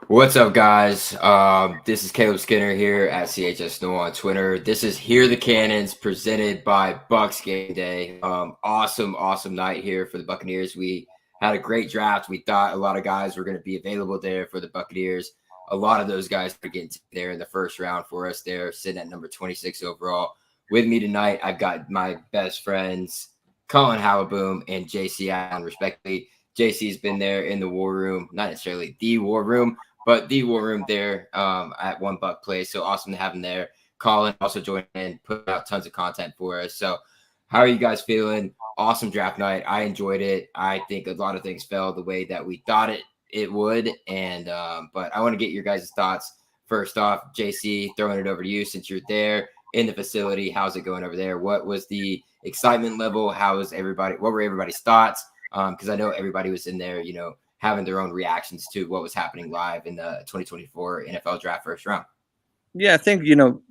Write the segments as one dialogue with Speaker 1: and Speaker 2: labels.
Speaker 1: What's up, guys? This is Caleb Skinner here at CHS Snow on Twitter. This is Hear the Cannons presented by Bucs Game Day. Awesome night here for the Buccaneers. We had a great draft. We thought a lot of guys were going to be available there for the Buccaneers. A lot of those guys are getting there in the first round for us there, sitting at number 26 overall. With me tonight, I've got my best friends, Colin Hallaboom and JC Allen, respectively. JC's been there in the war room, not necessarily the war room, but the war room there at One Buck Place. So awesome to have him there. Colin also joined in, put out tons of content for us. So how are you guys feeling? Awesome draft night. I enjoyed it. I think a lot of things fell the way that we thought it would. And but I want to get your guys' thoughts. First off, JC, throwing it over to you since you're there in the facility. How's it going over there? What was the excitement level? How was everybody? What were everybody's thoughts? Because I know everybody was in there, having their own reactions to what was happening live in the 2024 NFL draft first round.
Speaker 2: Yeah, I think,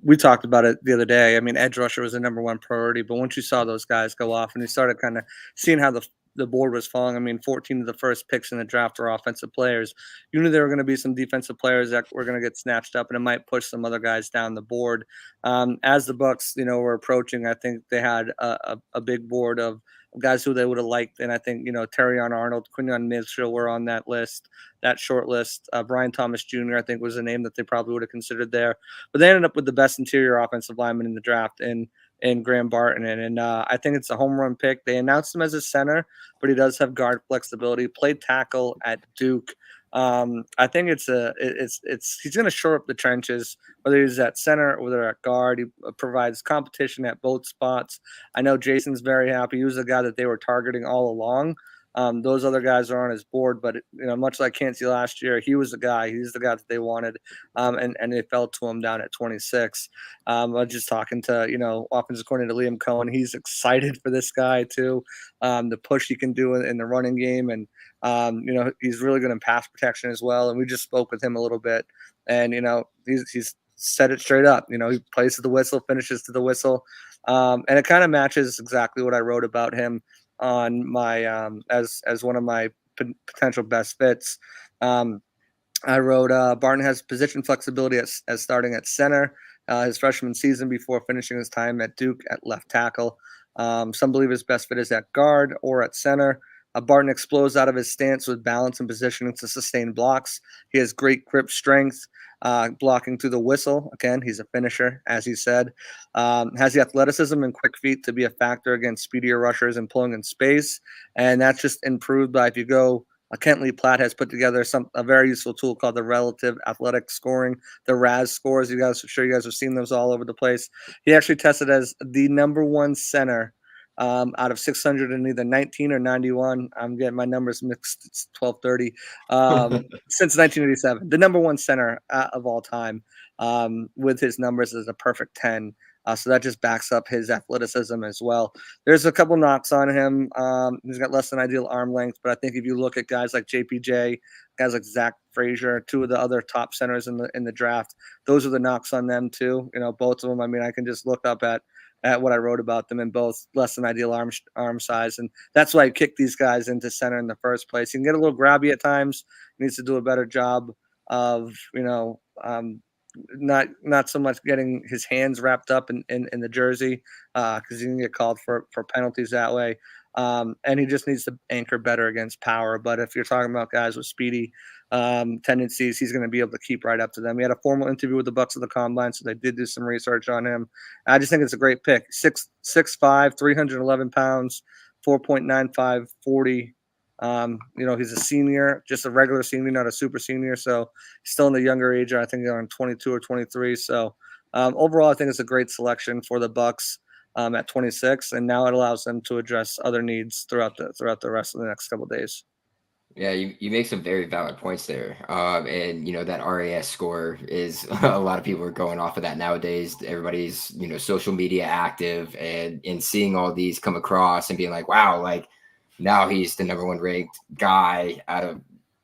Speaker 2: we talked about it the other day. I mean, edge rusher was the number one priority, but once you saw those guys go off and you started kind of seeing how the board was falling, I mean, 14 of the first picks in the draft were offensive players. You knew there were going to be some defensive players that were going to get snatched up, and it might push some other guys down the board. As the Bucs, were approaching, I think they had a big board of guys who they would have liked, and I think Terrion Arnold, Quinyon Mitchell were on that short list. Brian Thomas Jr. I think was a name that they probably would have considered there. But they ended up with the best interior offensive lineman in the draft in Graham Barton. And I think it's a home run pick. They announced him as a center, but he does have guard flexibility. Played tackle at Duke. I think he's going to shore up the trenches, whether he's at center or whether at guard. He provides competition at both spots. I know Jason's very happy. He was the guy that they were targeting all along. Those other guys are on his board, but much like Cansey last year, he was the guy. He's the guy that they wanted, and they fell to him down at 26. I was just talking to offensive coordinator Liam Cohen. He's excited for this guy too, the push he can do in the running game, and he's really good in pass protection as well. And we just spoke with him a little bit, and he's said it straight up. He plays to the whistle, finishes to the whistle, and it kind of matches exactly what I wrote about him on my as one of my potential best fits. I wrote Barton has position flexibility as starting at center his freshman season before finishing his time at Duke at left tackle. Some believe his best fit is at guard or at center. Barton explodes out of his stance with balance and positioning to sustain blocks. He has great grip strength, blocking through the whistle. Again, he's a finisher, as he said. Has the athleticism and quick feet to be a factor against speedier rushers and pulling in space. And that's just improved by, if you go, Kent Lee Platt has put together a very useful tool called the Relative Athletic Scoring, the RAS scores. I'm sure you guys have seen those all over the place. He actually tested as the number one center out of 600 and either 19 or 91. I'm getting my numbers mixed. It's 1230. Since 1987, the number one center of all time, with his numbers as a perfect 10. So that just backs up his athleticism as well. There's a couple knocks on him. He's got less than ideal arm length, but I think if you look at guys like JPJ, guys like Zach Frazier, two of the other top centers in the draft, those are the knocks on them too. Both of them. I mean, I can just look up at what I wrote about them, in both less than ideal arm size, and that's why I kicked these guys into center in the first place. He can get a little grabby at times. He needs to do a better job of not so much getting his hands wrapped up in the jersey, because he can get called for penalties that way. And he just needs to anchor better against power. But if you're talking about guys with speedy tendencies, he's going to be able to keep right up to them. He had a formal interview with the Bucs at the Combine, so they did do some research on him. I just think it's a great pick. 6'5", 311 pounds, 4.95 40. He's a senior, just a regular senior, not a super senior. So he's still in the younger age. I think they're on 22 or 23. So overall, I think it's a great selection for the Bucs at 26, and now it allows them to address other needs throughout the rest of the next couple of days.
Speaker 1: Yeah, you make some very valid points there. And that RAS score is a lot of people are going off of that nowadays. Everybody's, social media active and seeing all these come across and being like, wow, like now he's the number one ranked guy out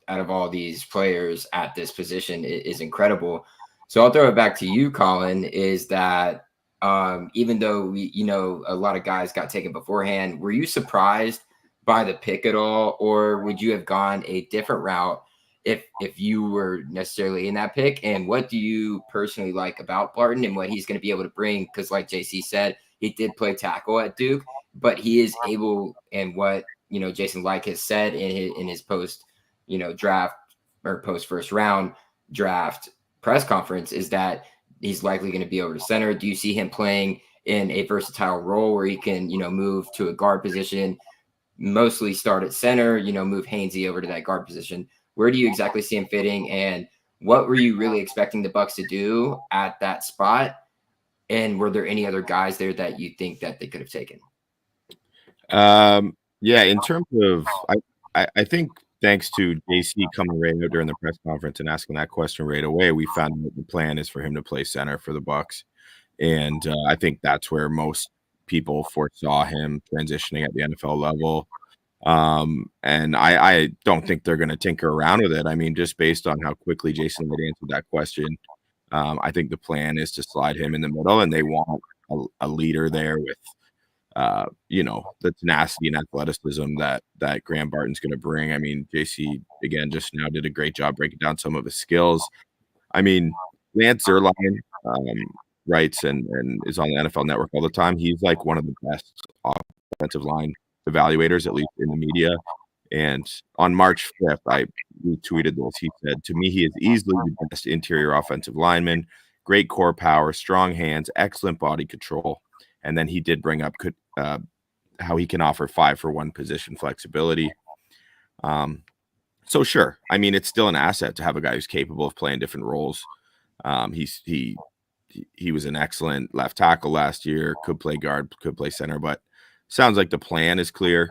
Speaker 1: of all these players at this position is incredible. So I'll throw it back to you, Colin, is that even though a lot of guys got taken beforehand, were you surprised by the pick at all, or would you have gone a different route if you were necessarily in that pick, and what do you personally like about Barton and what he's going to be able to bring? Because like JC said, he did play tackle at Duke, but he is able, and what Jason Licht has said in his post draft or post first round draft press conference is that he's likely going to be over to center. Do you see him playing in a versatile role where he can move to a guard position, mostly start at center, move Hainsey over to that guard position? Where do you exactly see him fitting, and what were you really expecting the Bucs to do at that spot? And were there any other guys there that you think that they could have taken?
Speaker 3: Yeah, in terms of, I think thanks to JC coming right out during the press conference and asking that question right away, we found that the plan is for him to play center for the Bucs, and I think that's where most people foresaw him transitioning at the NFL level. And I don't think they're going to tinker around with it. I mean, just based on how quickly Jason Licht answered that question, I think the plan is to slide him in the middle, and they want a leader there with, the tenacity and athleticism that Graham Barton's going to bring. I mean, JC again just now did a great job breaking down some of his skills. I mean, Lance Zierlein writes and is on the NFL Network all the time. He's like one of the best offensive line evaluators, at least in the media. And on March 5th, I retweeted this. He said, "To me, he is easily the best interior offensive lineman, great core power, strong hands, excellent body control." And then he did bring up how he can offer 5-for-1 position flexibility. So sure, I mean, it's still an asset to have a guy who's capable of playing different roles. He was an excellent left tackle last year, could play guard, could play center, but sounds like the plan is clear.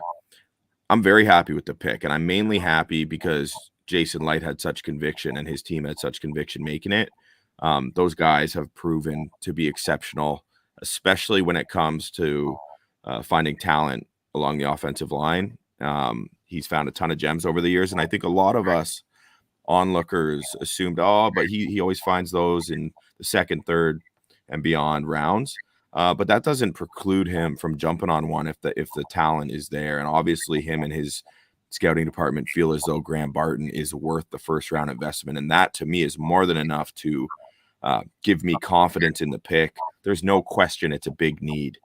Speaker 3: I'm very happy with the pick, and I'm mainly happy because Jason Licht had such conviction and his team had such conviction making it. Those guys have proven to be exceptional, especially when it comes to finding talent along the offensive line. He's found a ton of gems over the years, and I think a lot of us onlookers assumed, but he always finds those in the second, third, and beyond rounds. But that doesn't preclude him from jumping on one if the talent is there. And obviously him and his scouting department feel as though Graham Barton is worth the first round investment. And that to me is more than enough to give me confidence in the pick. There's no question it's a big need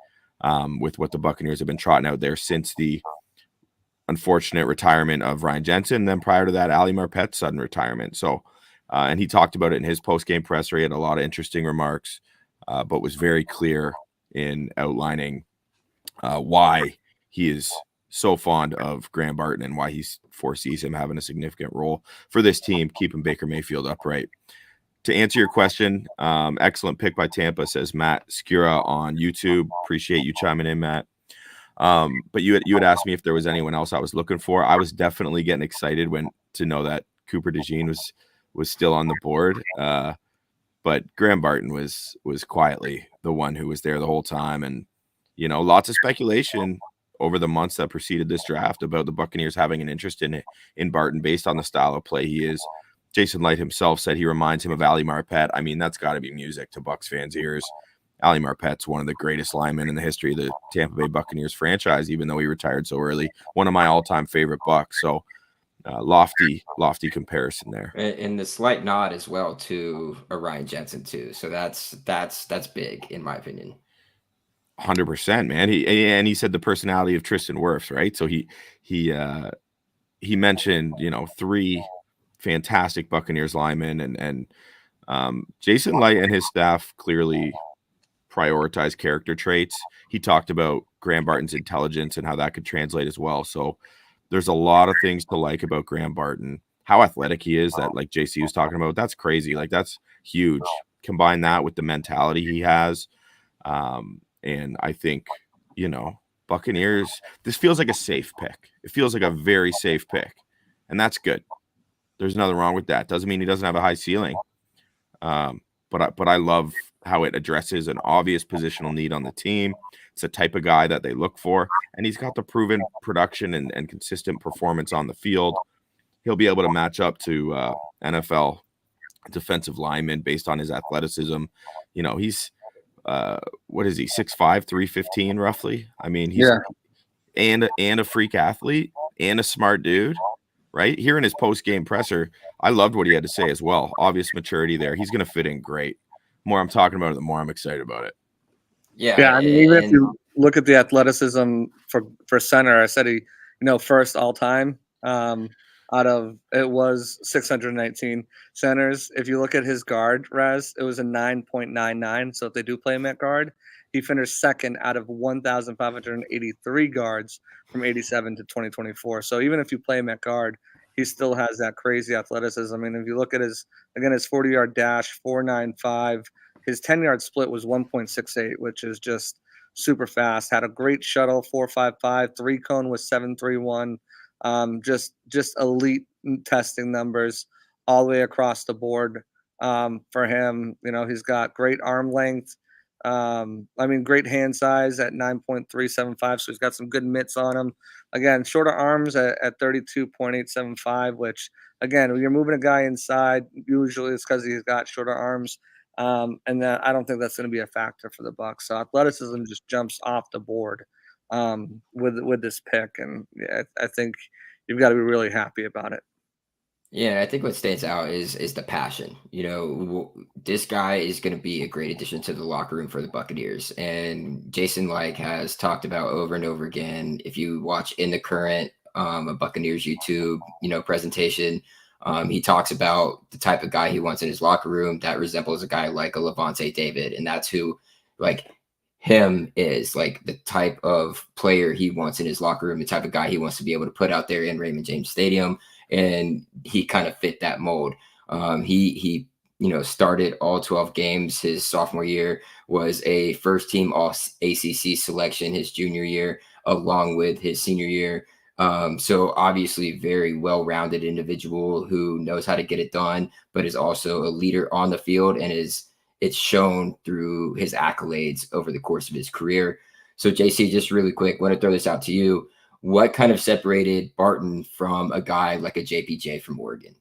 Speaker 3: with what the Buccaneers have been trotting out there since the unfortunate retirement of Ryan Jensen. Then prior to that, Ali Marpet's sudden retirement. So, and he talked about it in his post-game presser. He had a lot of interesting remarks. But was very clear in outlining why he is so fond of Graham Barton and why he foresees him having a significant role for this team, keeping Baker Mayfield upright. To answer your question, excellent pick by Tampa, says Matt Skura on YouTube. Appreciate you chiming in, Matt. But you had asked me if there was anyone else I was looking for. I was definitely getting excited to know that Cooper DeJean was still on the board. But Graham Barton was quietly the one who was there the whole time. And, lots of speculation over the months that preceded this draft about the Buccaneers having an interest in Barton based on the style of play he is. Jason Licht himself said he reminds him of Ali Marpet. I mean, that's got to be music to Bucs fans' ears. Ali Marpet's one of the greatest linemen in the history of the Tampa Bay Buccaneers franchise, even though he retired so early. One of my all-time favorite Bucs. So, lofty comparison there,
Speaker 1: and the slight nod as well to Ryan Jensen too. So that's big in my opinion.
Speaker 3: 100%, man. He said the personality of Tristan Wirfs, right? So he mentioned 3 fantastic Buccaneers linemen, and Jason Licht and his staff clearly prioritize character traits. He talked about Graham Barton's intelligence and how that could translate as well. So there's a lot of things to like about Graham Barton. How athletic he is, that like JC was talking about, that's crazy. Like that's huge. Combine that with the mentality he has. And I think, Buccaneers, this feels like a safe pick. It feels like a very safe pick. And that's good. There's nothing wrong with that. Doesn't mean he doesn't have a high ceiling. But I love how it addresses an obvious positional need on the team. It's the type of guy that they look for, and he's got the proven production and consistent performance on the field. He'll be able to match up to NFL defensive linemen based on his athleticism. He's what is he, 6'5", 315 roughly? I mean, he's and a freak athlete and a smart dude. right? Here in his post-game presser, I loved what he had to say as well. Obvious maturity there. He's going to fit in great. The more I'm talking about it, the more I'm excited about it.
Speaker 2: Yeah, I mean, even if you look at the athleticism for center, I said he, first all time. Out of it was 619 centers. If you look at his guard res, it was a 9.99. So if they do play him at guard, he finished second out of 1,583 guards from 87 to 2024. So even if you play him at guard, he still has that crazy athleticism. I mean, if you look at his 40-yard dash, 4.95. His 10-yard split was 1.68, which is just super fast. Had a great shuttle, 4.55. Three cone was 7.31. Just elite testing numbers all the way across the board for him. He's got great arm length. Great hand size at 9.375. So he's got some good mitts on him. Again, shorter arms at 32.875, which, again, when you're moving a guy inside, usually it's because he's got shorter arms. And that I don't think that's going to be a factor for the Bucs. So athleticism just jumps off the board with this pick, and yeah, I think you've got to be really happy about it.
Speaker 1: Yeah, I think what stands out is the passion. This guy is going to be a great addition to the locker room for the Buccaneers, and Jason has talked about over and over again. If you watch In the Current, a Buccaneers YouTube, presentation. He talks about the type of guy he wants in his locker room that resembles a guy like a Levante David. And that's who him is, the type of player he wants in his locker room, the type of guy he wants to be able to put out there in Raymond James Stadium. And he kind of fit that mold. He started all 12 games his sophomore year, was a first team all ACC selection his junior year, along with his senior year. So obviously very well-rounded individual who knows how to get it done, but is also a leader on the field, and it's shown through his accolades over the course of his career. So JC, just really quick, want to throw this out to you. What kind of separated Barton from a guy like a JPJ from Oregon?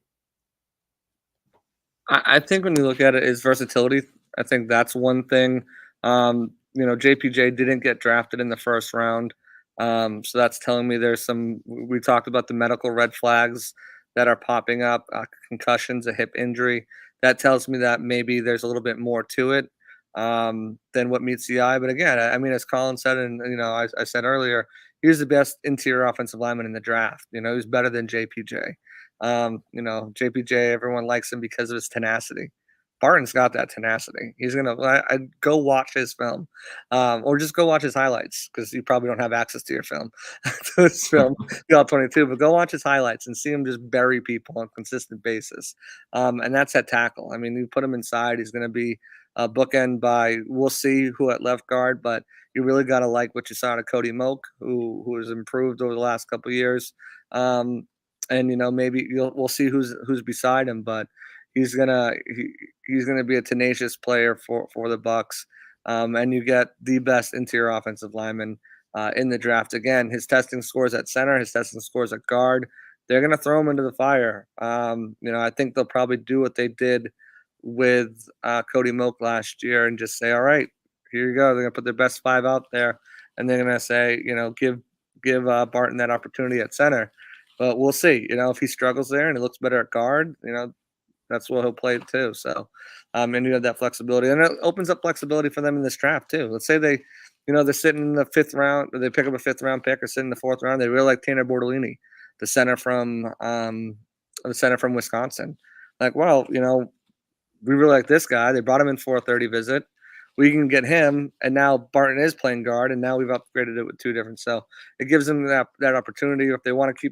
Speaker 2: I think when you look at it, is versatility. I think that's one thing. JPJ didn't get drafted in the first round. So that's telling me there's we talked about the medical red flags that are popping up, concussions, a hip injury. That tells me that maybe there's a little bit more to it than what meets the eye. But again, as Colin said, and I said earlier, he's the best interior offensive lineman in the draft. He's better than JPJ. JPJ, everyone likes him because of his tenacity. Barton's got that tenacity. He's I'd go watch his film, or just go watch his highlights, because you probably don't have access to your film, to his film, all 22. But go watch his highlights and see him just bury people on a consistent basis. And that's at tackle. You put him inside, he's going to be a bookend by. We'll see who at left guard, but you really got to like what you saw out of Cody Moak, who has improved over the last couple of years. And maybe we'll see who's beside him, but he's gonna be a tenacious player for the Bucs, and you get the best interior offensive lineman in the draft. Again, his testing scores at center, his testing scores at guard. They're gonna throw him into the fire. I think they'll probably do what they did with Cody Moak last year and just say, all right, here you go. They're gonna put their best five out there, and they're gonna say, give Barton that opportunity at center. But we'll see. If he struggles there and he looks better at guard, that's what he'll play too. So, and you have that flexibility, and it opens up flexibility for them in this draft too. Let's say they're sitting in the fifth round, or they pick up a fifth round pick, or sit in the fourth round. They really like Tanner Bortolini, the center from Wisconsin. We really like this guy. They brought him in for a 30 visit. We can get him, and now Barton is playing guard, and now we've upgraded it with two different. So it gives them that opportunity. If they want to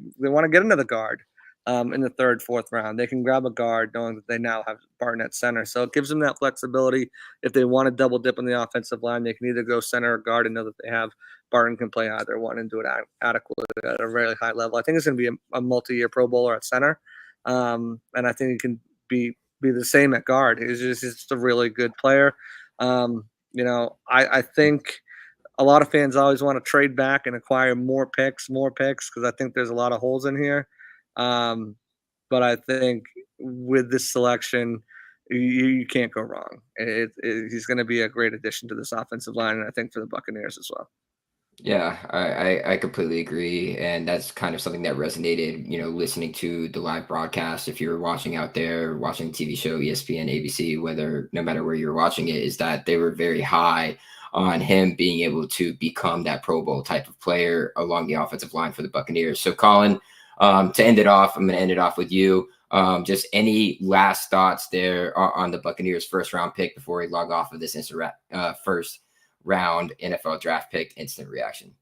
Speaker 2: get into the guard in the third, fourth round, they can grab a guard, knowing that they now have Barton at center. So it gives them that flexibility. If they want to double dip on the offensive line, they can either go center or guard, and know that they have Barton can play either one and do it adequately at a really high level. I think it's going to be a multi-year Pro Bowler at center, and I think he can be the same at guard. He's just a really good player. I think a lot of fans always want to trade back and acquire more picks, because I think there's a lot of holes in here. But I think with this selection, you can't go wrong. He's going to be a great addition to this offensive line, and I think for the Buccaneers as well.
Speaker 1: Yeah, I completely agree. And that's kind of something that resonated, listening to the live broadcast. If you're watching out there, watching the TV show, ESPN, ABC, no matter where you're watching it, is that they were very high on him being able to become that Pro Bowl type of player along the offensive line for the Buccaneers. So, Colin, to end it off, I'm going to end it off with you. Just any last thoughts there on the Buccaneers' first round pick before we log off of this first round NFL draft pick instant reaction?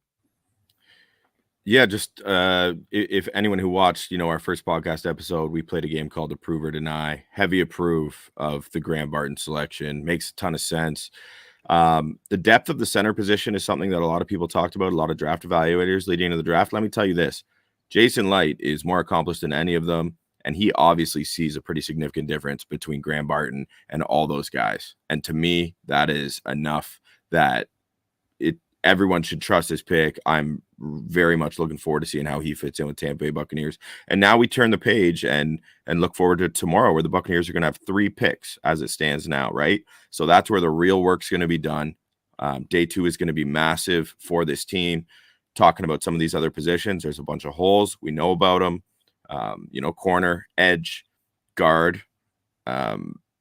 Speaker 3: Yeah, just if anyone who watched, our first podcast episode, we played a game called Approve or Deny. Heavy approve of the Graham Barton selection. Makes a ton of sense. The depth of the center position is something that a lot of people talked about, a lot of draft evaluators leading into the draft. Let me tell you this. Jason Light is more accomplished than any of them, and he obviously sees a pretty significant difference between Graham Barton and all those guys. And to me, that is enough that everyone should trust his pick. I'm very much looking forward to seeing how he fits in with Tampa Bay Buccaneers. And now we turn the page and look forward to tomorrow, where the Buccaneers are going to have 3 picks as it stands now, right? So that's where the real work's going to be done. Day 2 is going to be massive for this team. Talking about some of these other positions, there's a bunch of holes. We know about them. Corner, edge, guard,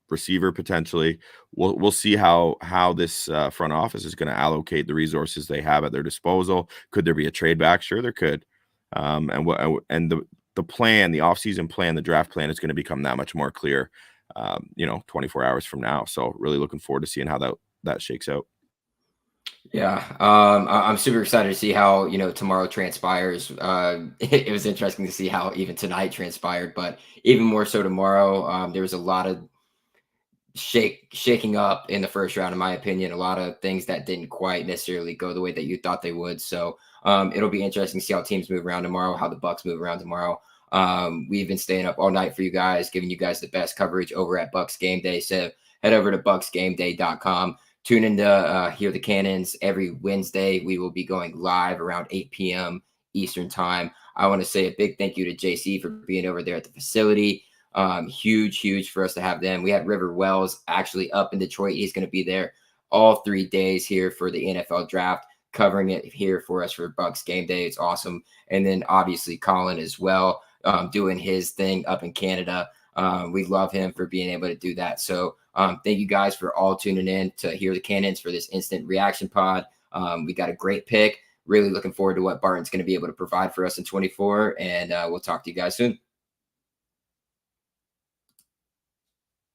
Speaker 3: receiver potentially. We'll see how this front office is going to allocate the resources they have at their disposal. Could there be a trade back? Sure, there could. And the plan, the offseason plan, the draft plan is going to become that much more clear. 24 hours from now. So really looking forward to seeing how that shakes out.
Speaker 1: Yeah, I'm super excited to see how tomorrow transpires. It was interesting to see how even tonight transpired, but even more so tomorrow. There was a lot of shaking up in the first round, in my opinion. A lot of things that didn't quite necessarily go the way that you thought they would. So it'll be interesting to see how teams move around tomorrow, how the Bucs move around tomorrow. We've been staying up all night for you guys, giving you guys the best coverage over at Bucs Game Day. So head over to bucsgameday.com. Tune in to Hear the Cannons every Wednesday. We will be going live around 8 p.m. Eastern time. I want to say a big thank you to JC for being over there at the facility. Huge for us to have them. We had River Wells actually up in Detroit. He's going to be there all 3 days here for the NFL draft, covering it here for us for Bucs Game Day. It's awesome. And then obviously Colin as well, doing his thing up in Canada. We love him for being able to do that. So thank you guys for all tuning in to Hear the Cannons for this instant reaction pod. We got a great pick. Really looking forward to what Barton's going to be able to provide for us in 24. And we'll talk to you guys soon.